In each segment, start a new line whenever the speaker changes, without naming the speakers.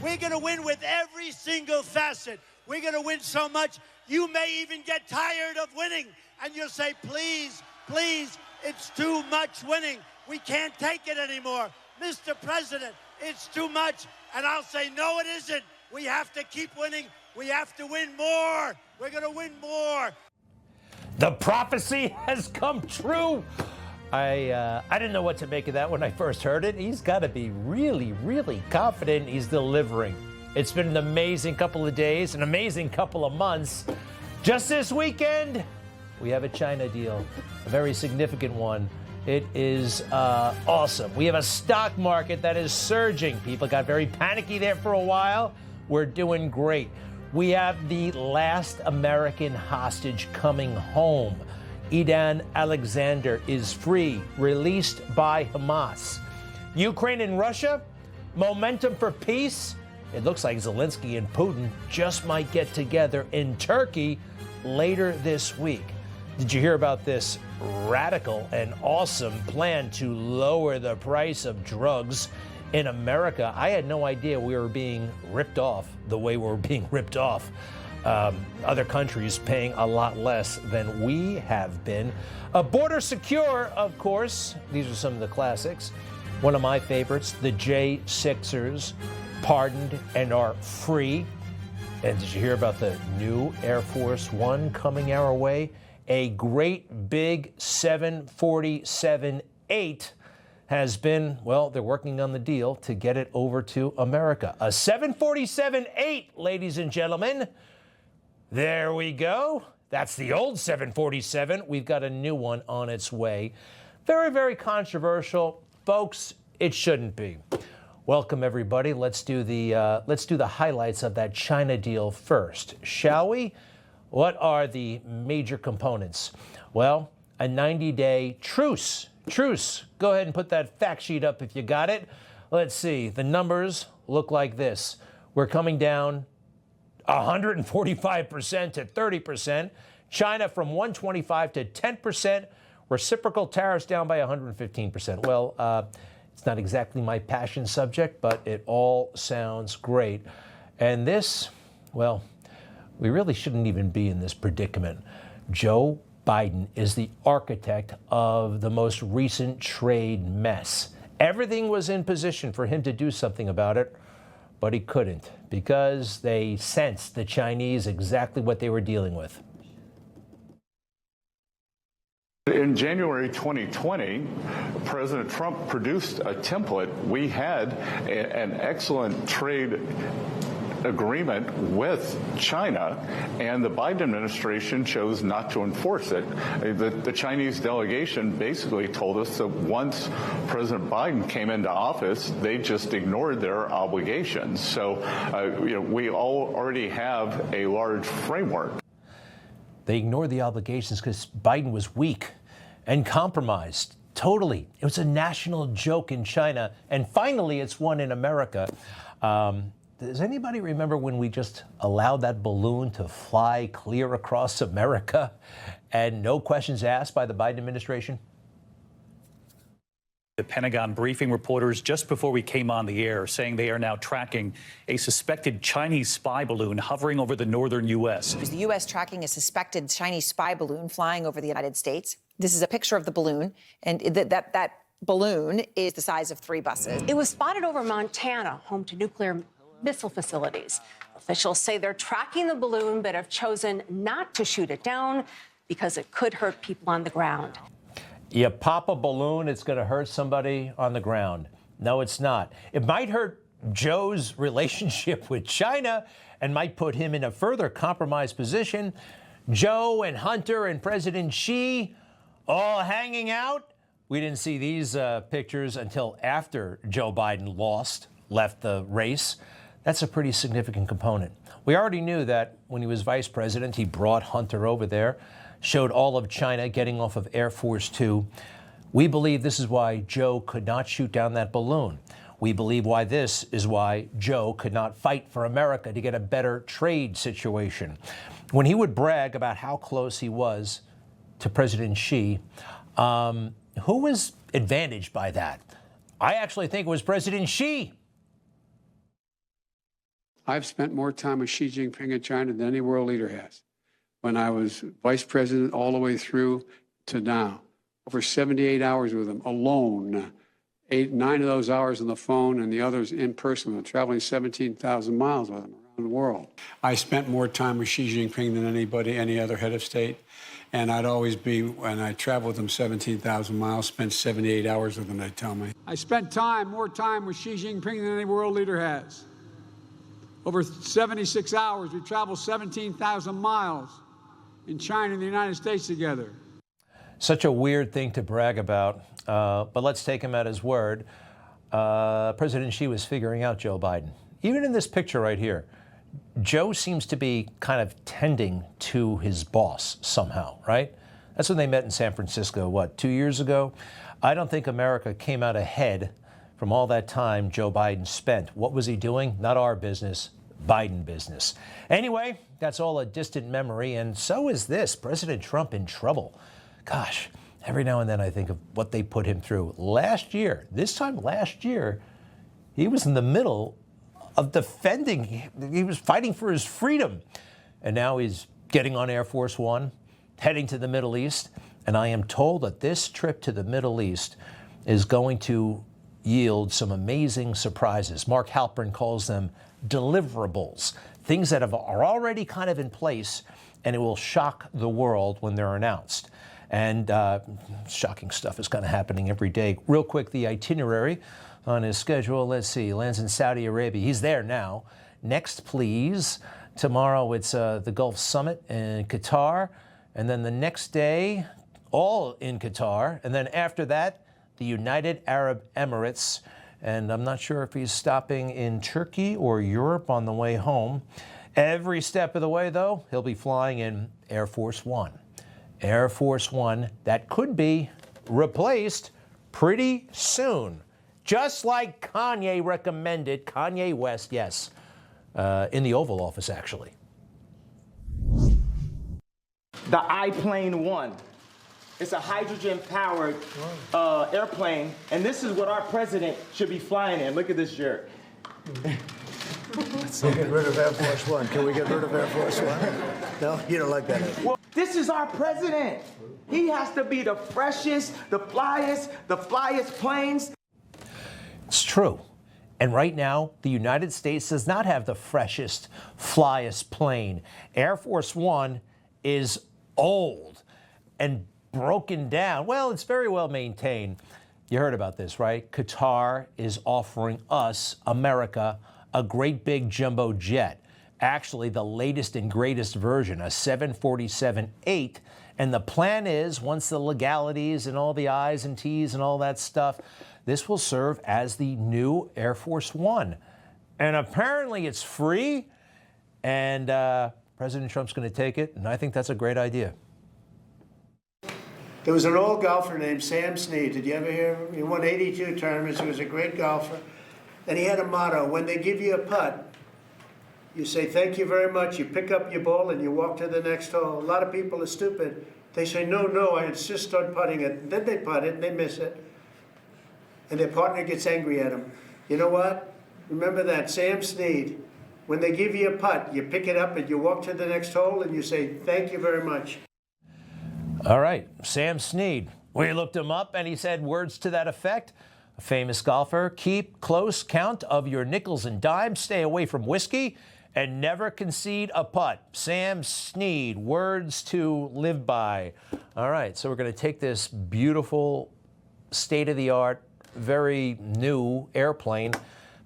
We're going to win with every single facet. We're going to win so much, you may even get tired of winning. And you'll say, please, please, it's too much winning. We can't take it anymore. Mr. President, it's too much. And I'll say, no, it isn't. We have to keep winning. We have to win more. We're going to win more.
The prophecy has come true. I didn't know what to make of that when I first heard it. He's got to be really, really confident he's delivering. It's been an amazing couple of days, an amazing couple of months. Just this weekend, we have a China deal, a very significant one. It is awesome. We have a stock market that is surging. People got very panicky there for a while. We're doing great. We have the last American hostage coming home. Idan Alexander is free, released by Hamas. Ukraine and Russia, momentum for peace. It looks like Zelensky and Putin just might get together in Turkey later this week. Did you hear about this radical and awesome plan to lower the price of drugs in America? I had no idea we were being ripped off the way we're being ripped off. Other countries paying a lot less than we have been. Border secure, of course. These are some of the classics. One of my favorites, the J6ers, pardoned and are free. And did you hear about the new Air Force One coming our way? A great big 747-8 has been, well, they're working on the deal to get it over to America. A 747-8, ladies and gentlemen. There we go. That's the old 747. We've got a new one on its way. Very, very controversial. Folks, it shouldn't be. Welcome, everybody. Let's do the highlights of that China deal first, shall we? What are the major components? Well, a 90-day truce. Go ahead and put that fact sheet up if you got it. Let's see. The numbers look like this. We're coming down 145% to 30%. China from 125 to 10%. Reciprocal tariffs down by 115%. Well, it's not exactly my passion subject, but it all sounds great. And this, well, we really shouldn't even be in this predicament. Joe Biden is the architect of the most recent trade mess. Everything was in position for him to do something about it, but he couldn't because they sensed, the Chinese, exactly what they were dealing with.
In January 2020, President Trump produced a template. We had an excellent trade agreement with China, and the Biden administration chose not to enforce it. The Chinese delegation basically told us that once President Biden came into office, they just ignored their obligations. So, we all already have a large framework.
They ignored the obligations because Biden was weak and compromised. Totally. It was a national joke in China, and finally it's one in America. Does anybody remember when we just allowed that balloon to fly clear across America and no questions asked by the Biden administration?
The Pentagon briefing reporters just before we came on the air, saying they are now tracking a suspected Chinese spy balloon hovering over the northern U.S.
The U.S. tracking a suspected Chinese spy balloon flying over the United States. This is a picture of the balloon, and that balloon is the size of 3 buses.
It was spotted over Montana, home to nuclear missile facilities. Officials say they're tracking the balloon, but have chosen not to shoot it down because it could hurt people on the ground.
You pop a balloon, it's going to hurt somebody on the ground. No, it's not. It might hurt Joe's relationship with China and might put him in a further compromised position. Joe and Hunter and President Xi all hanging out. We didn't see these pictures until after Joe Biden left the race. That's a pretty significant component. We already knew that when he was vice president, he brought Hunter over there, showed all of China getting off of Air Force Two. We believe this is why Joe could not shoot down that balloon. We believe this is why Joe could not fight for America to get a better trade situation. When he would brag about how close he was to President Xi, who was advantaged by that? I actually think it was President Xi.
I've spent more time with Xi Jinping in China than any world leader has. When I was vice president all the way through to now, over 78 hours with him alone, 9 of those hours on the phone and the others in person, traveling 17,000 miles with him around the world. I spent more time with Xi Jinping than any other head of state. And I'd always be, when I traveled with him 17,000 miles, spent 78 hours with him, they tell me. I spent more time with Xi Jinping than any world leader has. Over 76 hours, we traveled 17,000 miles in China and the United States together.
Such a weird thing to brag about, but let's take him at his word. President Xi was figuring out Joe Biden. Even in this picture right here, Joe seems to be kind of tending to his boss somehow, right? That's when they met in San Francisco, 2 years ago? I don't think America came out ahead from all that time Joe Biden spent. What was he doing? Not our business, Biden business. Anyway, that's all a distant memory, and so is this. President Trump in trouble. Gosh, every now and then I think of what they put him through. This time last year, he was in the middle of defending. He was fighting for his freedom. And now he's getting on Air Force One, heading to the Middle East. And I am told that this trip to the Middle East is going to yield some amazing surprises. Mark Halperin calls them deliverables, things that are already kind of in place, and it will shock the world when they're announced. And shocking stuff is kind of happening every day. Real quick, the itinerary on his schedule. Let's see, lands in Saudi Arabia. He's there now. Next, please. Tomorrow it's the Gulf Summit in Qatar. And then the next day, all in Qatar. And then after that, the United Arab Emirates. And I'm not sure if he's stopping in Turkey or Europe on the way home. Every step of the way, though, he'll be flying in Air Force One. Air Force One that could be replaced pretty soon. Just like Kanye recommended, Kanye West, yes, in the Oval Office, actually.
The I-Plane 1. It's a hydrogen-powered airplane, and this is what our president should be flying in. Look at this jerk.
Let's get rid of Air Force One. Can we get rid of Air Force One? No? You don't like that?
Well, this is our president. He has to be the freshest, the flyest planes.
It's true. And right now, the United States does not have the freshest, flyest plane. Air Force One is old and broken down. Well, it's very well maintained. You heard about this, right? Qatar is offering us, America, a great big jumbo jet. Actually, the latest and greatest version, a 747-8. And the plan is, once the legalities and all the I's and T's and all that stuff, this will serve as the new Air Force One. And apparently it's free, and President Trump's going to take it, and I think that's a great idea.
There was an old golfer named Sam Snead. Did you ever hear him? He won 82 tournaments. He was a great golfer. And he had a motto: when they give you a putt, you say, thank you very much. You pick up your ball and you walk to the next hole. A lot of people are stupid. They say, no, I insist on putting it. And then they putt it and they miss it. And their partner gets angry at them. You know what? Remember that, Sam Snead. When they give you a putt, you pick it up and you walk to the next hole and you say, thank you very much.
All right, Sam Snead. We looked him up and he said words to that effect. A famous golfer: keep close count of your nickels and dimes, stay away from whiskey, and never concede a putt. Sam Snead, words to live by. All right, so we're going to take this beautiful, state-of-the-art, very new airplane,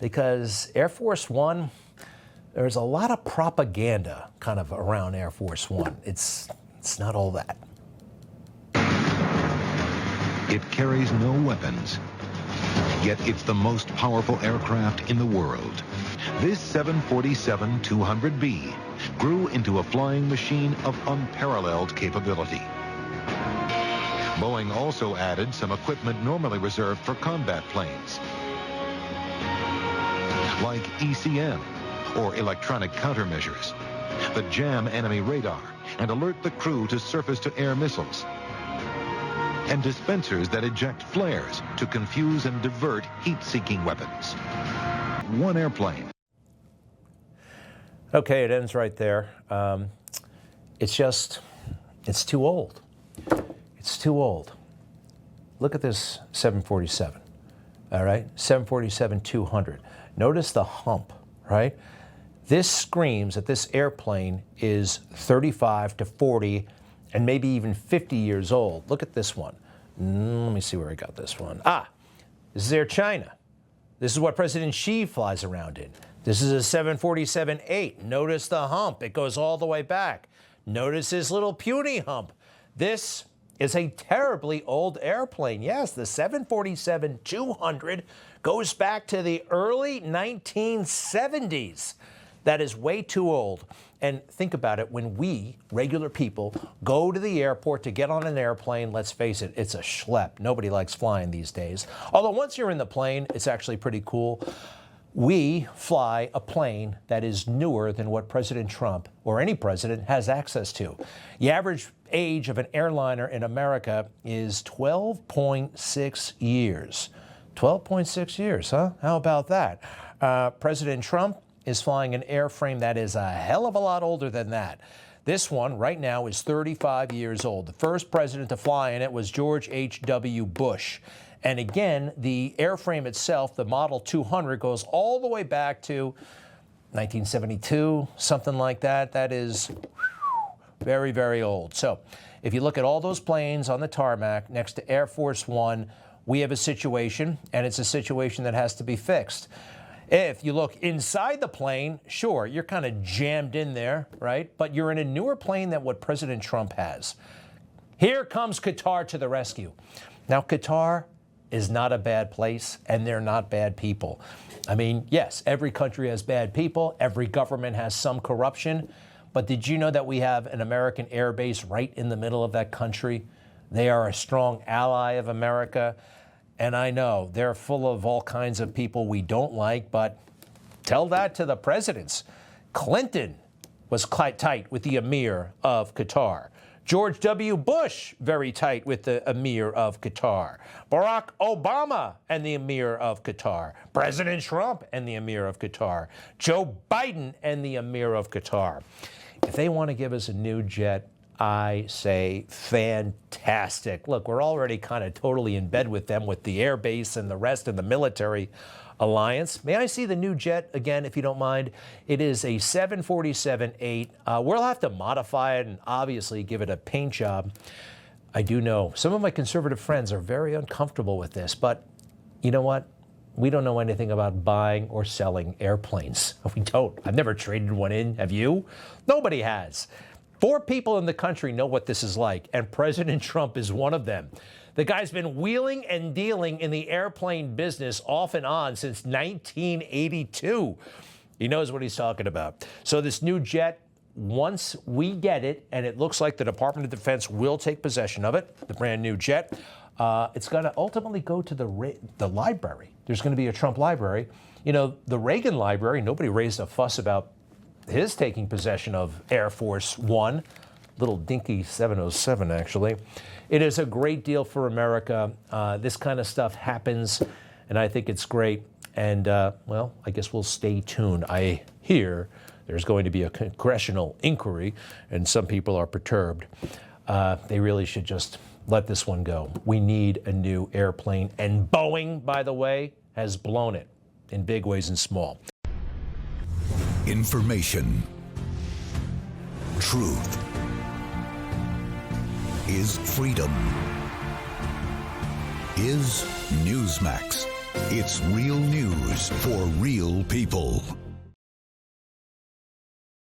because Air Force One, there's a lot of propaganda kind of around Air Force One. It's not all that.
It carries no weapons, yet it's the most powerful aircraft in the world. This 747-200B grew into a flying machine of unparalleled capability. Boeing also added some equipment normally reserved for combat planes, like ECM, or electronic countermeasures, that jam enemy radar and alert the crew to surface-to-air missiles, and dispensers that eject flares to confuse and divert heat-seeking weapons. One airplane.
Okay, it ends right there. It's too old. It's too old. Look at this 747, all right? 747-200. Notice the hump, right? This screams that this airplane is 35 to 40 and maybe even 50 years old. Look at this one. Let me see where I got this one. This is Air China. This is what President Xi flies around in. This is a 747-8. Notice the hump. It goes all the way back. Notice this little puny hump. This is a terribly old airplane. Yes, the 747-200 goes back to the early 1970s. That is way too old. And think about it, when we, regular people, go to the airport to get on an airplane, let's face it, it's a schlep. Nobody likes flying these days. Although once you're in the plane, it's actually pretty cool. We fly a plane that is newer than what President Trump or any president has access to. The average age of an airliner in America is 12.6 years. 12.6 years, huh? How about that? President Trump is flying an airframe that is a hell of a lot older than that. This one right now is 35 years old. The first president to fly in it was George H.W. Bush. And again, the airframe itself, the Model 200, goes all the way back to 1972, something like that. That is very, very old. So if you look at all those planes on the tarmac next to Air Force One, we have a situation, and it's a situation that has to be fixed. If you look inside the plane, sure, you're kind of jammed in there, right? But you're in a newer plane than what President Trump has. Here comes Qatar to the rescue. Now, Qatar is not a bad place, and they're not bad people. I mean, yes, every country has bad people. Every government has some corruption. But did you know that we have an American air base right in the middle of that country? They are a strong ally of America. And I know they're full of all kinds of people we don't like, but tell that to the presidents. Clinton was quite tight with the Emir of Qatar. George W. Bush, very tight with the Emir of Qatar. Barack Obama and the Emir of Qatar. President Trump and the Emir of Qatar. Joe Biden and the Emir of Qatar. If they want to give us a new jet, I say fantastic. Look, we're already kind of totally in bed with them with the air base and the rest of the military alliance. May I see the new jet again, if you don't mind? It is a 747-8. We'll have to modify it and obviously give it a paint job. I do know some of my conservative friends are very uncomfortable with this, but you know what? We don't know anything about buying or selling airplanes. We don't. I've never traded one in. Have you? Nobody has. 4 people in the country know what this is like, and President Trump is one of them. The guy's been wheeling and dealing in the airplane business off and on since 1982. He knows what he's talking about. So this new jet, once we get it, and it looks like the Department of Defense will take possession of it, the brand new jet, it's going to ultimately go to the library. There's going to be a Trump library. You know, the Reagan library, nobody raised a fuss about his taking possession of Air Force One, little dinky 707, actually. It is a great deal for America. This kind of stuff happens, and I think it's great. And, well, I guess we'll stay tuned. I hear there's going to be a congressional inquiry, and some people are perturbed. They really should just let this one go. We need a new airplane. And Boeing, by the way, has blown it in big ways and small.
Information. Truth is freedom. Is Newsmax. It's real news for real people.